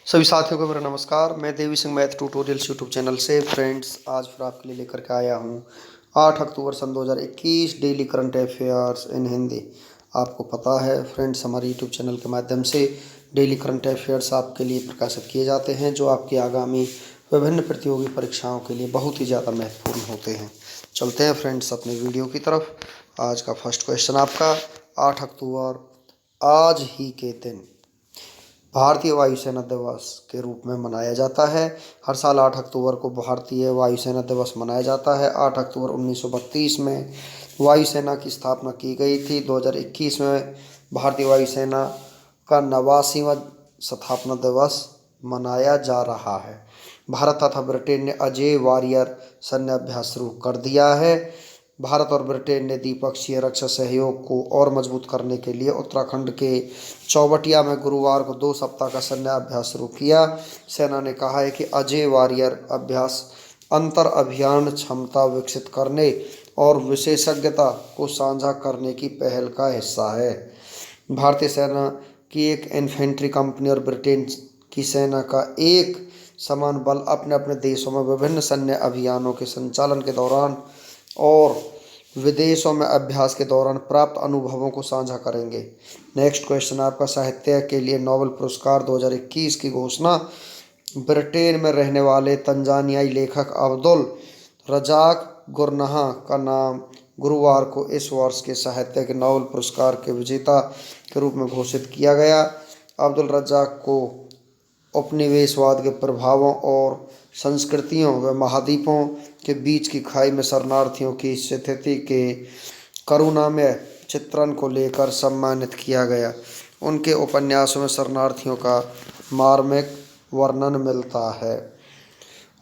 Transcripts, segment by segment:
सभी साथियों को मेरा नमस्कार। मैं Devi Singh math tutorials YouTube channel से फ्रेंड्स आज फिर आपके लिए लेकर के आया हूँ 8 अक्टूबर सन 2021 daily current affairs in Hindi. आपको पता है फ्रेंड्स, हमारे यूट्यूब चैनल के माध्यम से डेली करंट अफेयर्स आपके लिए प्रकाशित किए जाते हैं जो आपकी आगामी विभिन्न प्रतियोगी परीक्षाओं के लिए बहुत ही ज़्यादा महत्वपूर्ण होते हैं। चलते हैं फ्रेंड्स अपने वीडियो की तरफ। आज का फर्स्ट क्वेश्चन आपका 8 अक्टूबर आज ही के दिन भारतीय वायुसेना दिवस के रूप में मनाया जाता है। हर साल 8 अक्टूबर को भारतीय वायुसेना दिवस मनाया जाता है। 8 अक्टूबर 1932 में वायुसेना की स्थापना की गई थी। 2021 में भारतीय वायुसेना का 89वां स्थापना दिवस मनाया जा रहा है। भारत तथा ब्रिटेन ने अजय वॉरियर सैन्य अभ्यास शुरू कर दिया है। भारत और ब्रिटेन ने द्विपक्षीय रक्षा सहयोग को और मजबूत करने के लिए उत्तराखंड के चौबटिया में गुरुवार को 2 सप्ताह का सैन्य अभ्यास शुरू किया। सेना ने कहा है कि अजय वॉरियर अभ्यास अंतर अभियान क्षमता विकसित करने और विशेषज्ञता को साझा करने की पहल का हिस्सा है। भारतीय सेना की एक इन्फेंट्री कंपनी और ब्रिटेन की सेना का एक समान बल अपने अपने देशों में विभिन्न सैन्य अभियानों के संचालन के दौरान और विदेशों में अभ्यास के दौरान प्राप्त अनुभवों को साझा करेंगे। नेक्स्ट क्वेश्चन आपका साहित्य के लिए नोबेल पुरस्कार 2021 की घोषणा। ब्रिटेन में रहने वाले तंजानियाई लेखक अब्दुल रज़ाक गुरनाह का नाम गुरुवार को इस वर्ष के साहित्य के नोबेल पुरस्कार के विजेता के रूप में घोषित किया गया। अब्दुल रज़ाक को उपनिवेशवाद के प्रभावों और संस्कृतियों व महाद्वीपों के बीच की खाई में शरणार्थियों की स्थिति के करुणामय चित्रण को लेकर सम्मानित किया गया। उनके उपन्यासों में शरणार्थियों का मार्मिक वर्णन मिलता है।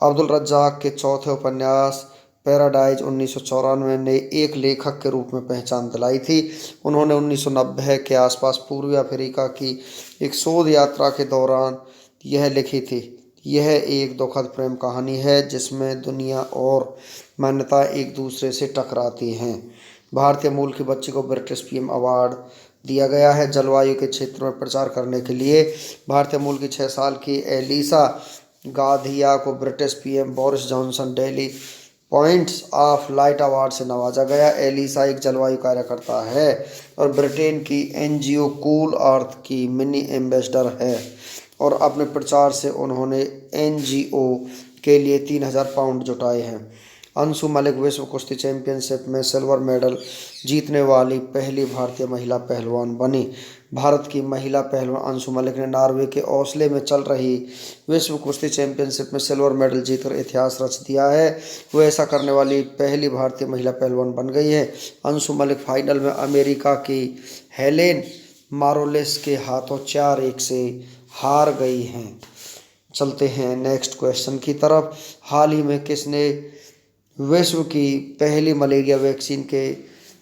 अब्दुल रज़ाक के चौथे उपन्यास पैराडाइज 1994 ने एक लेखक के रूप में पहचान दिलाई थी। उन्होंने 1990 के आसपास पूर्वी अफ्रीका की एक शोध यात्रा के दौरान यह लिखी थी। यह एक दुखद प्रेम कहानी है जिसमें दुनिया और मान्यता एक दूसरे से टकराती हैं। भारतीय मूल की बच्ची को ब्रिटिश पीएम अवार्ड दिया गया है। जलवायु के क्षेत्र में प्रचार करने के लिए भारतीय मूल की 6 साल की एलिसा गाधिया को British PM Boris Johnson daily points of light award से नवाजा गया। एलिसा एक जलवायु कार्यकर्ता है और ब्रिटेन की एनजीओ कूल अर्थ की मिनी एम्बेसडर है और अपने प्रचार से उन्होंने एनजीओ के लिए 3000 पाउंड जुटाए हैं। अंशु मलिक विश्व कुश्ती चैंपियनशिप में सिल्वर मेडल जीतने वाली पहली भारतीय महिला पहलवान बनी। भारत की महिला पहलवान अंशु मलिक ने नॉर्वे के ओस्लो में चल रही विश्व कुश्ती चैंपियनशिप में सिल्वर मेडल जीतकर इतिहास रच दिया है। वो ऐसा करने वाली पहली भारतीय महिला पहलवान बन गई है। अंशु मलिक फाइनल में अमेरिका की हेलेन मारोलेस के हाथों 4-1 से हार गई हैं। चलते हैं नेक्स्ट क्वेश्चन की तरफ। हाल ही में किसने विश्व की पहली मलेरिया वैक्सीन के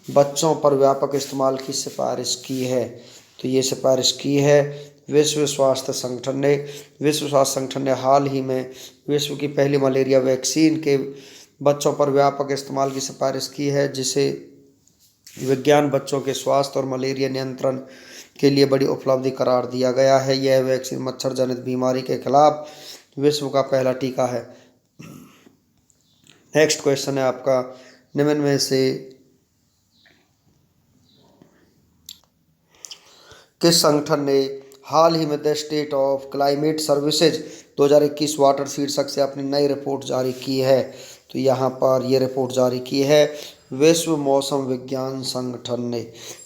बच्चों पर व्यापक इस्तेमाल की सिफारिश की है? तो ये सिफारिश की है विश्व स्वास्थ्य संगठन ने। विश्व स्वास्थ्य संगठन ने हाल ही में विश्व की पहली मलेरिया वैक्सीन के बच्चों पर व्यापक इस्तेमाल की सिफारिश की है जिसे विज्ञान बच्चों के स्वास्थ्य और मलेरिया नियंत्रण के लिए बड़ी उपलब्धि करार दिया गया है। यह वैक्सीन मच्छर जनित बीमारी के खिलाफ विश्व का पहला टीका है। नेक्स्ट क्वेश्चन है आपका, निम्न में से किस संगठन ने हाल ही में the state of climate services 2021 water शीर्षक से अपनी नई रिपोर्ट जारी की है? तो यहाँ पर यह रिपोर्ट जारी की है विश्व मौसम विज्ञान संगठन ने।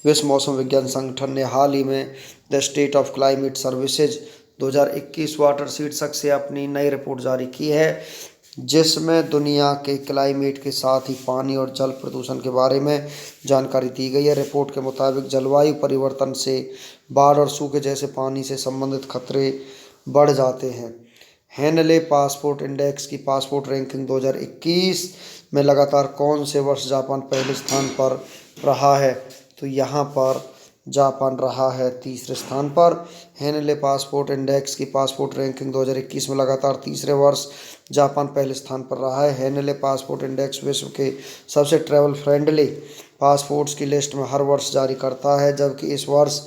विश्व मौसम विज्ञान संगठन ने हाल ही में the state of climate services 2021 water शीर्षक से अपनी नई रिपोर्ट जारी की है जिसमें दुनिया के क्लाइमेट के साथ ही पानी और जल प्रदूषण के बारे में जानकारी दी गई है। रिपोर्ट के मुताबिक जलवायु परिवर्तन से बाढ़ और सूखे जैसे पानी से संबंधित खतरे बढ़ जाते हैं। हेनले पासपोर्ट इंडेक्स की पासपोर्ट रैंकिंग 2021 में लगातार कौन से वर्ष जापान पहले स्थान पर रहा है? तो यहाँ पर जापान रहा है तीसरे स्थान पर। हेनले पासपोर्ट इंडेक्स की पासपोर्ट रैंकिंग 2021 में लगातार तीसरे वर्ष जापान पहले स्थान पर रहा है। हेनले पासपोर्ट इंडेक्स विश्व के सबसे ट्रैवल फ्रेंडली पासपोर्ट्स की लिस्ट में हर वर्ष जारी करता है जबकि इस वर्ष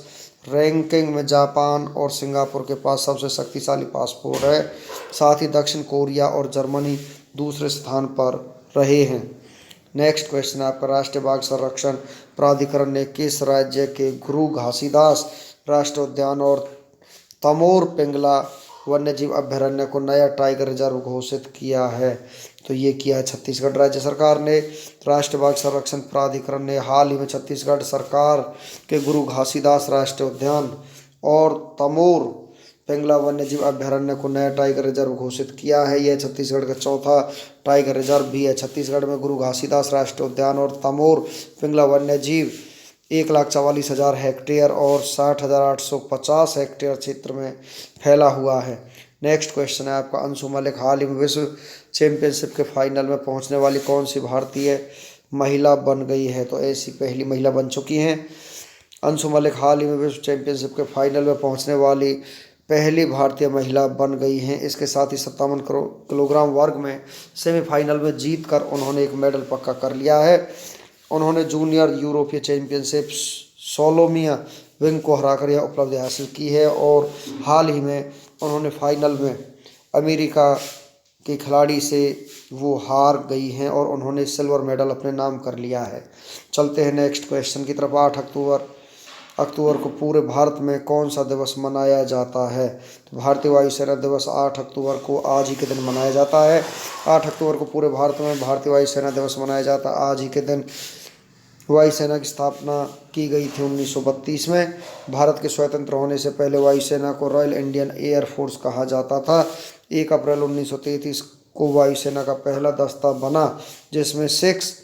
रैंकिंग में जापान और सिंगापुर के पास सबसे शक्तिशाली पासपोर्ट है। साथ ही दक्षिण कोरिया और जर्मनी दूसरे स्थान पर रहे हैं। नेक्स्ट क्वेश्चन है आपका, राष्ट्रीय बाघ संरक्षण प्राधिकरण ने किस राज्य के गुरु घासीदास राष्ट्रीय उद्यान और तमोर पिंगला वन्यजीव अभयारण्य को नया टाइगर रिजर्व घोषित किया है? तो ये किया है छत्तीसगढ़ राज्य सरकार ने। राष्ट्रीय बाघ संरक्षण प्राधिकरण ने हाल ही में छत्तीसगढ़ सरकार के गुरु घासीदास राष्ट्रीय उद्यान और तमोर पिंगला वन्यजीव अभयारण्य को नया टाइगर रिजर्व घोषित किया है। यह छत्तीसगढ़ का चौथा टाइगर रिजर्व भी है। छत्तीसगढ़ में गुरु घासीदास राष्ट्रीय उद्यान और तमोर पिंगला वन्यजीव 1,44,000 हेक्टेयर और 60,850 हेक्टेयर क्षेत्र में फैला हुआ है। नेक्स्ट क्वेश्चन है आपका, अंशु मलिक हाल ही में विश्व चैंपियनशिप के फाइनल में पहुंचने वाली कौन सी भारतीय महिला बन गई है? तो ऐसी पहली महिला बन चुकी हैं। अंशु मलिक हाल ही में विश्व चैंपियनशिप के फाइनल में पहुंचने वाली पहली भारतीय महिला बन गई हैं। इसके साथ ही 57 किलोग्राम वर्ग में सेमीफाइनल में जीत कर उन्होंने एक मेडल पक्का कर लिया है। उन्होंने जूनियर यूरोपीय चैंपियनशिप सोलोमिया विंग को हराकर यह उपलब्धि हासिल की है और हाल ही में उन्होंने फाइनल में अमेरिका के खिलाड़ी से वो हार गई हैं और उन्होंने सिल्वर मेडल अपने नाम कर लिया है। चलते हैं नेक्स्ट क्वेश्चन की तरफ। 8 अक्टूबर को पूरे भारत में कौन सा दिवस मनाया जाता है? तो भारतीय वायुसेना दिवस 8 अक्टूबर को आज ही के दिन मनाया जाता है। 8 अक्टूबर को पूरे भारत में भारतीय वायुसेना दिवस मनाया जाता है। आज ही के दिन वायुसेना की स्थापना की गई थी 1932 में। भारत के स्वतंत्र होने से पहले वायुसेना को रॉयल इंडियन एयर फोर्स कहा जाता था। 1 अप्रैल 1933 को वायुसेना का पहला दस्ता बना जिसमें 6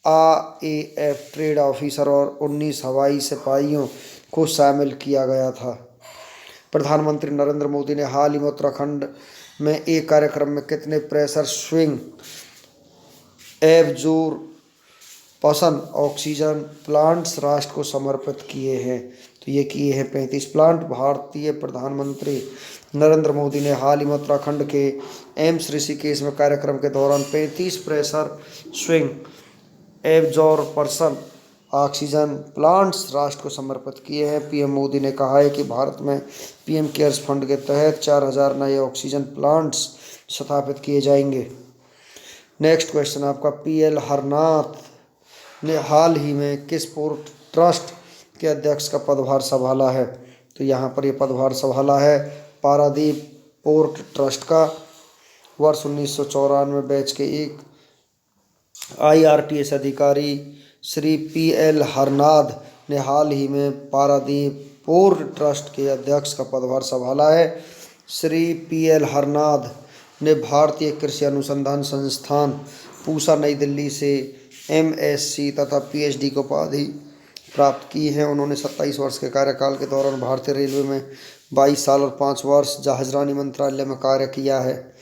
AAF ट्रेड ऑफिसर और 19 हवाई सिपाहियों को शामिल किया गया था। प्रधानमंत्री नरेंद्र मोदी ने हाल ही में उत्तराखंड में एक कार्यक्रम में कितने pressure swing absorption oxygen plants राष्ट्र को समर्पित किए हैं? तो ये किए हैं 35 प्लांट। भारतीय प्रधानमंत्री नरेंद्र मोदी ने हाल ही में उत्तराखंड के एम्स ऋषिकेश में कार्यक्रम के दौरान 35 pressure swing absorption oxygen plants राष्ट्र को समर्पित किए हैं। पीएम मोदी ने कहा है कि भारत में पीएम केयर्स फंड के तहत 4,000 नए ऑक्सीजन प्लांट्स स्थापित किए जाएंगे। नेक्स्ट क्वेश्चन आपका, PL हरनाथ ने हाल ही में किस पोर्ट ट्रस्ट के अध्यक्ष का पदभार संभाला है? तो यहाँ पर ये पदभार संभाला है पारादीप पोर्ट ट्रस्ट का। वर्ष 1994 बैच के एक IRTS अधिकारी श्री PL हरनाथ ने हाल ही में पारादीप पोर्ट ट्रस्ट के अध्यक्ष का पदभार संभाला है। श्री PL हरनाथ ने भारतीय कृषि अनुसंधान संस्थान पूसा नई दिल्ली से MSc तथा PhD की उपाधि प्राप्त की है। उन्होंने 27 वर्ष के कार्यकाल के दौरान भारतीय रेलवे में 22 साल और 5 वर्ष जहाजरानी मंत्रालय में कार्य किया है।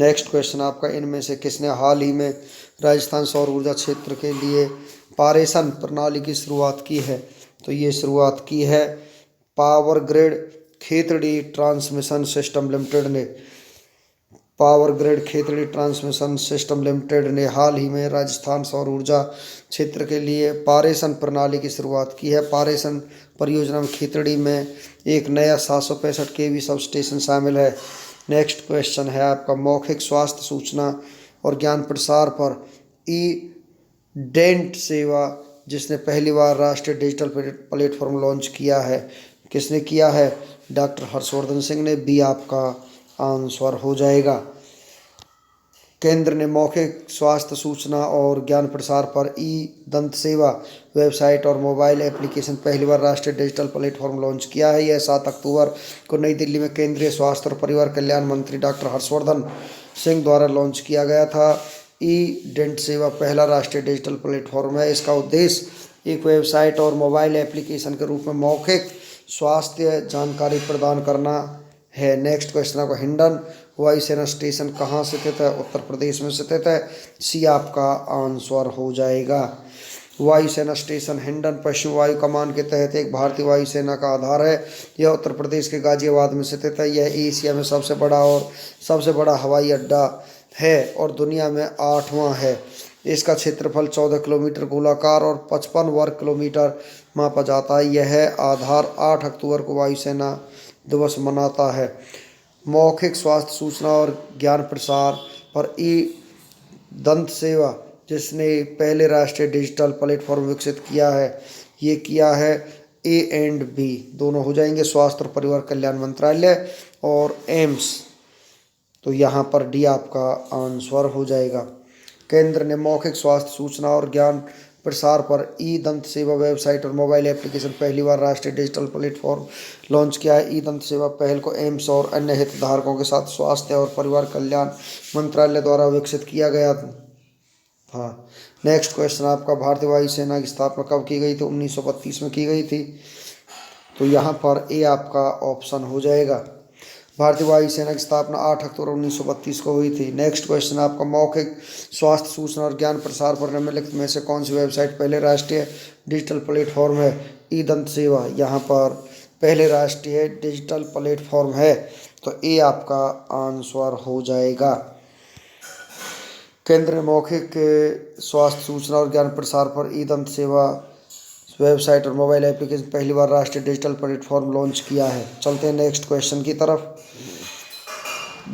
नेक्स्ट क्वेश्चन आपका, इनमें से किसने हाल ही में राजस्थान सौर ऊर्जा क्षेत्र के लिए पारेषण प्रणाली की शुरुआत की है? तो ये शुरुआत की है power grid Khetri transmission system limited ने। Power grid Khetri transmission system limited ने हाल ही में राजस्थान सौर ऊर्जा क्षेत्र के लिए पारेषण प्रणाली की शुरुआत की है। पारेषण परियोजना में खेतड़ी में एक नया 765 kV सब स्टेशन शामिल है। नेक्स्ट क्वेश्चन है आपका, मौखिक स्वास्थ्य सूचना और ज्ञान प्रसार पर ई-डेंट सेवा जिसने पहली बार राष्ट्रीय डिजिटल प्लेटफॉर्म लॉन्च किया है, किसने किया है? डॉक्टर हर्षवर्धन सिंह ने। बी आपका आंसर हो जाएगा। केंद्र ने मौखिक स्वास्थ्य सूचना और ज्ञान प्रसार पर ई-दंत सेवा वेबसाइट और मोबाइल एप्लीकेशन पहली बार राष्ट्रीय डिजिटल प्लेटफॉर्म लॉन्च किया है। यह 7 अक्टूबर को नई दिल्ली में केंद्रीय स्वास्थ्य और परिवार कल्याण मंत्री डॉक्टर हर्षवर्धन सिंह द्वारा लॉन्च किया गया था। ई-डेंट सेवा पहला राष्ट्रीय डिजिटल प्लेटफॉर्म है। इसका उद्देश्य एक वेबसाइट और मोबाइल एप्लीकेशन के रूप में मौखिक स्वास्थ्य जानकारी प्रदान करना है। नेक्स्ट क्वेश्चन आपका, हिंडन वायुसेना स्टेशन कहाँ स्थित है? उत्तर प्रदेश में स्थित है। सी आपका आंसर हो जाएगा। वायुसेना स्टेशन हिंडन पश्चिम वायु कमान के तहत एक भारतीय वायुसेना का आधार है। यह उत्तर प्रदेश के गाजियाबाद में स्थित है। यह एशिया में सबसे बड़ा हवाई अड्डा है और दुनिया में 8वां है। इसका क्षेत्रफल 14 किलोमीटर गोलाकार और 55 वर्ग किलोमीटर मापा जाता है। यह आधार 8 अक्टूबर को वायुसेना दिवस मनाता है। मौखिक स्वास्थ्य सूचना और ज्ञान प्रसार पर ई दंत सेवा जिसने पहले राष्ट्रीय डिजिटल प्लेटफॉर्म विकसित किया है, ये किया है A&B, दोनों हो जाएंगे स्वास्थ्य और परिवार कल्याण मंत्रालय और एम्स। तो यहाँ पर डी आपका आंसर हो जाएगा। केंद्र ने मौखिक स्वास्थ्य सूचना और ज्ञान प्रसार पर ई दंत सेवा वेबसाइट और मोबाइल एप्लीकेशन पहली बार राष्ट्रीय डिजिटल प्लेटफॉर्म लॉन्च किया है। ई दंत सेवा पहल को एम्स और अन्य हितधारकों के साथ स्वास्थ्य और परिवार कल्याण मंत्रालय द्वारा विकसित किया गया था। नेक्स्ट क्वेश्चन आपका, भारतीय वायुसेना की स्थापना कब की गई थी? 1932 में की गई थी। तो यहाँ पर ए आपका ऑप्शन हो जाएगा। भारतीय वायुसेना की स्थापना 8 अक्टूबर 1932 को हुई थी। नेक्स्ट क्वेश्चन आपका, मौखिक स्वास्थ्य सूचना और ज्ञान प्रसार पर निम्नलिखित में से कौन सी वेबसाइट पहले राष्ट्रीय डिजिटल प्लेटफॉर्म है? ई दंत सेवा यहाँ पर पहले राष्ट्रीय डिजिटल प्लेटफॉर्म है। तो ए आपका आंसर हो जाएगा। केंद्र ने मौखिक स्वास्थ्य सूचना और ज्ञान प्रसार पर ई दंत सेवा वेबसाइट और मोबाइल एप्लीकेशन पहली बार राष्ट्रीय डिजिटल प्लेटफॉर्म लॉन्च किया है। चलते हैं नेक्स्ट क्वेश्चन की तरफ।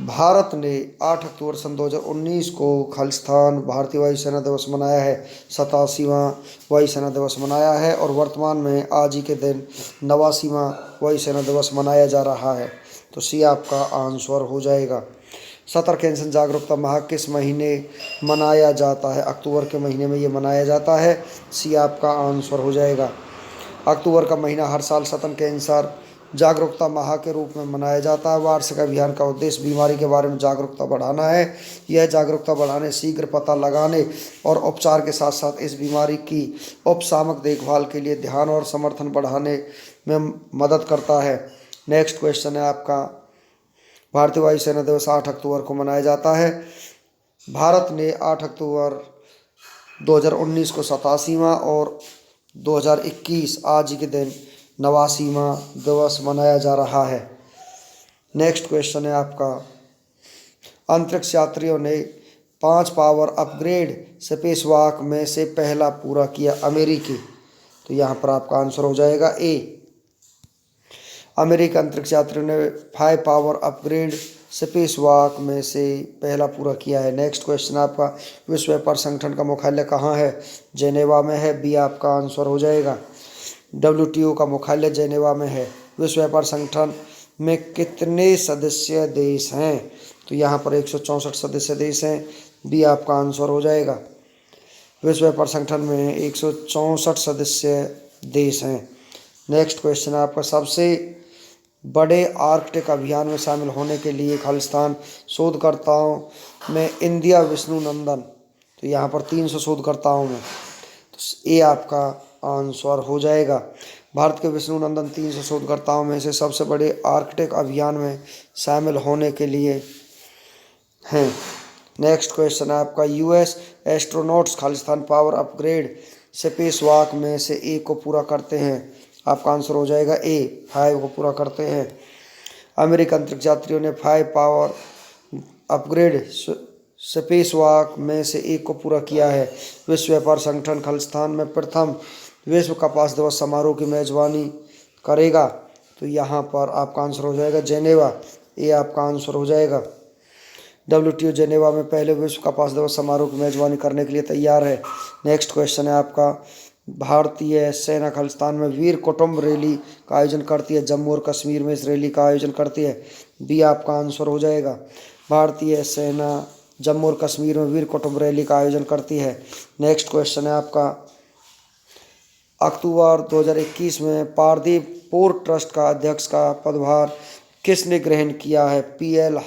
भारत ने 8 अक्टूबर सन 2019 को खालिस्तान भारतीय वायुसेना दिवस मनाया है। 87वां वायुसेना दिवस मनाया है और वर्तमान में आज ही के दिन 89वां वायुसेना दिवस मनाया जा रहा है। तो सी आपका आंसर हो जाएगा। सतर्क कैंसर जागरूकता माह किस महीने मनाया जाता है? अक्टूबर के महीने में ये मनाया जाता है। सी आपका आंसर हो जाएगा। अक्टूबर का महीना हर साल स्तन कैंसर जागरूकता माह के रूप में मनाया जाता है। वार्षिक अभियान का उद्देश्य बीमारी के बारे में जागरूकता बढ़ाना है। यह जागरूकता बढ़ाने, शीघ्र पता लगाने और उपचार के साथ साथ इस बीमारी की उपशामक देखभाल के लिए ध्यान और समर्थन बढ़ाने में मदद करता है। नेक्स्ट क्वेश्चन है आपका, भारतीय वायुसेना दिवस 8 अक्टूबर को मनाया जाता है। भारत ने 8 अक्टूबर 2019 को 87वां और 2021 आज के दिन 89वां दिवस मनाया जा रहा है। नेक्स्ट क्वेश्चन है आपका, अंतरिक्ष यात्रियों ने 5 पावर अपग्रेड स्पेसवॉक में से पहला पूरा किया अमेरिकी। तो यहाँ पर आपका आंसर हो जाएगा ए। अमेरिकी अंतरिक्ष यात्रियों ने 5 पावर अपग्रेड स्पेसवॉक में से पहला पूरा किया है। नेक्स्ट क्वेश्चन आपका, विश्व व्यापार संगठन का मुख्यालय कहाँ है? जेनेवा में है। बी आपका आंसर हो जाएगा। WTO का मुख्यालय जेनेवा में है। विश्व व्यापार संगठन में कितने सदस्य देश हैं? तो यहाँ पर 164 सदस्य देश हैं। बी आपका आंसर हो जाएगा। विश्व व्यापार संगठन में 164 सदस्य देश हैं। नेक्स्ट क्वेश्चन आपका, सबसे बड़े आर्कटिक अभियान में शामिल होने के लिए खालिस्तान शोधकर्ताओं में इंडिया विष्णु नंदन। तो यहाँ पर 300 शोधकर्ताओं में, तो ए आपका आंसर हो जाएगा। भारत के विष्णु नंदन 300 शोधकर्ताओं में से सबसे बड़े आर्कटिक अभियान में शामिल होने के लिए हैं। नेक्स्ट क्वेश्चन है आपका, US astronauts Khalistan power upgrade spacewalk में से ए को पूरा करते हैं। आपका आंसर हो जाएगा ए, 5 को पूरा करते हैं। अमेरिकन अंतरिक्ष यात्रियों ने 5 पावर अपग्रेड स्पेसवॉक में से एक को पूरा किया है। विश्व व्यापार संगठन खालिस्तान में प्रथम विश्व कपास दिवस समारोह की मेजबानी करेगा। तो यहाँ पर आपका आंसर हो जाएगा जेनेवा। ए आपका आंसर हो जाएगा। WTO जेनेवा में पहले विश्व कपास दिवस समारोह की मेजबानी करने के लिए तैयार है। नेक्स्ट क्वेश्चन है आपका, भारतीय सेना खालिस्तान में वीर कुटुंब रैली का आयोजन करती है। जम्मू और कश्मीर में इस रैली का आयोजन करती है। बी आपका आंसर हो जाएगा। भारतीय सेना जम्मू और कश्मीर में वीर कुटुंब रैली का आयोजन करती है। नेक्स्ट क्वेश्चन है आपका, अक्टूबर 2021 में पारदीप पोर्ट ट्रस्ट का अध्यक्ष का पदभार किसने ग्रहण किया है? PL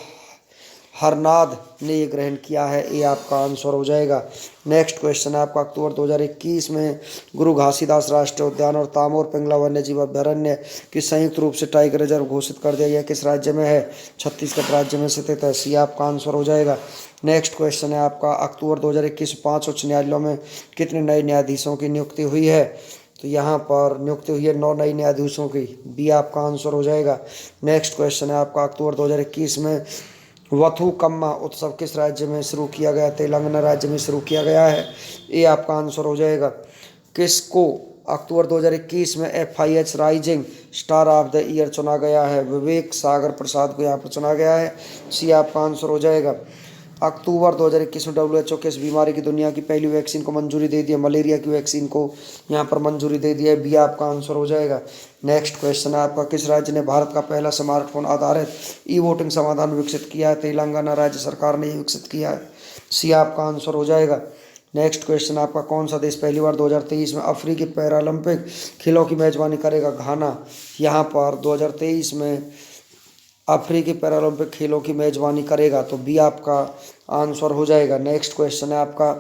हरनाद ने ये ग्रहण किया है। ये आपका आंसर हो जाएगा। नेक्स्ट क्वेश्चन है आपका, अक्टूबर 2021 में गुरु घासीदास राष्ट्रीय उद्यान और तामोर पिंगला वन्यजीव अभ्यारण्य की संयुक्त रूप से टाइगर रिजर्व घोषित कर दिया गया। किस राज्य में है? छत्तीसगढ़ राज्य में स्थित है। सी आपका आंसर हो जाएगा। नेक्स्ट क्वेश्चन है आपका, अक्टूबर 2021 में 5 उच्च न्यायालयों में कितने नए न्यायाधीशों की नियुक्ति हुई है? तो यहाँ पर नियुक्ति हुई है 9 नए न्यायाधीशों की। बी आपका आंसर हो जाएगा। नेक्स्ट क्वेश्चन है आपका, अक्टूबर 2021 में वथुकम्मा उत्सव किस राज्य में शुरू किया गया? तेलंगाना राज्य में शुरू किया गया है। ये आपका आंसर हो जाएगा। किसको अक्टूबर 2021 में FIH rising star of the year चुना गया है? विवेक सागर प्रसाद को यहाँ पर चुना गया है। सी आपका आंसर हो जाएगा। अक्टूबर 2021 में WHO किस बीमारी की दुनिया की पहली वैक्सीन को मंजूरी दे दी है? मलेरिया की वैक्सीन को यहाँ पर मंजूरी दे दी है। बी आपका आंसर हो जाएगा। नेक्स्ट क्वेश्चन है आपका, किस राज्य ने भारत का पहला स्मार्टफोन आधारित ई वोटिंग समाधान विकसित किया है? तेलंगाना राज्य सरकार ने विकसित किया है। सी आपका आंसर हो जाएगा। नेक्स्ट क्वेश्चन आपका, कौन सा देश पहली बार 2023 में अफ्रीकी पैरालंपिक खेलों की मेजबानी करेगा? घाना यहाँ पर 2023 में अफ्रीकी पैरालंपिक खेलों की मेजबानी करेगा, तो बी आपका आंसर हो जाएगा। नेक्स्ट क्वेश्चन है आपका,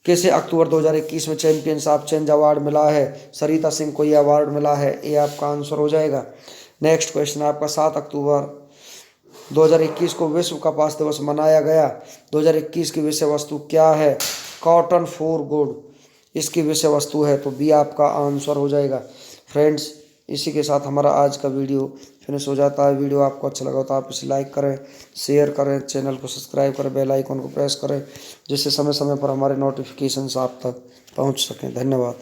किसे अक्टूबर 2021 में चैंपियंस ऑफ चेंज अवार्ड मिला है? सरिता सिंह को यह अवार्ड मिला है। ए आपका आंसर हो जाएगा। नेक्स्ट क्वेश्चन है आपका, 7 अक्टूबर 2021 को विश्व कपास दिवस मनाया गया। 2021 की विषय वस्तु क्या है? कॉटन फॉर गुड इसकी विषय वस्तु है, तो बी आपका आंसर हो जाएगा। फ्रेंड्स, इसी के साथ हमारा आज का वीडियो फिनिश हो जाता है। वीडियो आपको अच्छा लगा तो आप इसे लाइक करें, शेयर करें, चैनल को सब्सक्राइब करें, बेल आइकन को प्रेस करें, जिससे समय समय पर हमारे नोटिफिकेशंस आप तक पहुंच सकें। धन्यवाद।